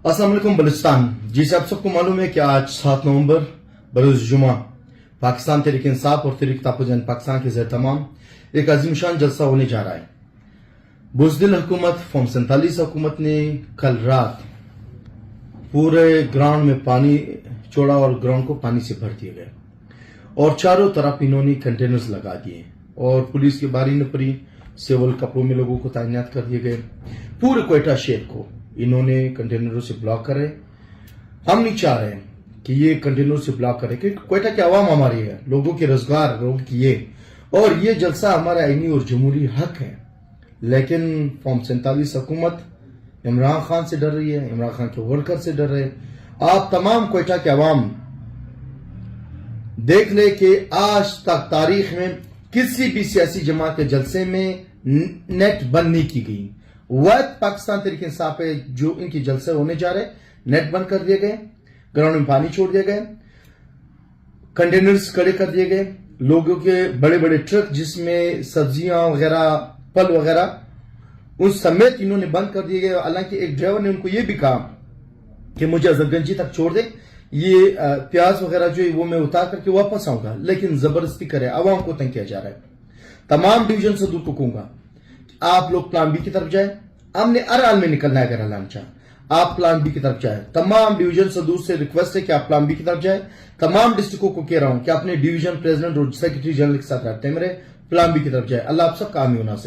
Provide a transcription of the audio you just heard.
अस्सलाम वालेकुम बलुचिस्तान। जी से आप सबको मालूम है कि आज 7 नवंबर बरोज जुमा पाकिस्तान तहरीक इंसाफ और तहरीक तापुजन पाकिस्तान के ज़ेर तमाम एक अजीमशान जलसा होने जा रहा है। बुज़दिल हुकूमत फॉर्म 47 हुकूमत ने कल रात पूरे ग्राउंड में पानी छोड़ा और ग्राउंड को पानी से भर दिया गया और चारों तरफ इन्होंने कंटेनर्स लगा दिए और पुलिस की बारी न पड़ी। सिविल कपड़ों में लोगों को तैनात कर दिए गए। पूरे क्वेटा शहर को इन्होंने कंटेनरों से ब्लॉक करे। हम नहीं चाह रहे कि ये कंटेनरों से ब्लॉक करे कि क्वेटा की आवाम हमारी है, लोगों के रोजगार, लोगों की ये और ये जलसा हमारा आईनी और जमहूरी हक है। लेकिन फॉर्म 47 हुकूमत इमरान खान से डर रही है, इमरान खान के वर्कर से डर रहे हैं। आप तमाम क्वेटा के अवाम देख ले कि आज तक तारीख में किसी भी सियासी जमात के जलसे में नेट बंद नहीं की गई। वह पाकिस्तान तहरीक इंसाफ पे जो इनके जलसे होने जा रहे, नेट बंद कर दिए गए, ग्राउंड में पानी छोड़ दिए गए, कंटेनर्स खड़े कर दिए गए, लोगों के बड़े बड़े ट्रक जिसमें सब्जियां वगैरह, फल वगैरह उन समेत इन्होंने बंद कर दिए गए। हालांकि एक ड्राइवर ने उनको ये भी कहा कि मुझे अजरगंजी तक छोड़ दे, ये प्याज वगैरह जो है वो मैं उतार करके वापस आऊंगा, लेकिन जबरदस्ती करे, आवाम को तंग किया जा रहा है। तमाम डिवीजन सदूर को कहूंगा आप लोग प्लान बी की तरफ जाए। हमने हर हाल में निकलना है, अगर अल्लाह चाहे आप प्लान बी की तरफ जाए। तमाम डिवीजन सदूर से रिक्वेस्ट है कि आप प्लान बी की तरफ जाए। तमाम डिस्ट्रिक्टों को कह रहा हूं कि अपने डिवीजन प्रेसिडेंट और सेक्रेटरी जनरल के साथ रखते मेरे प्लान बी की तरफ जाए। अल्लाह आप सब काम ही होना से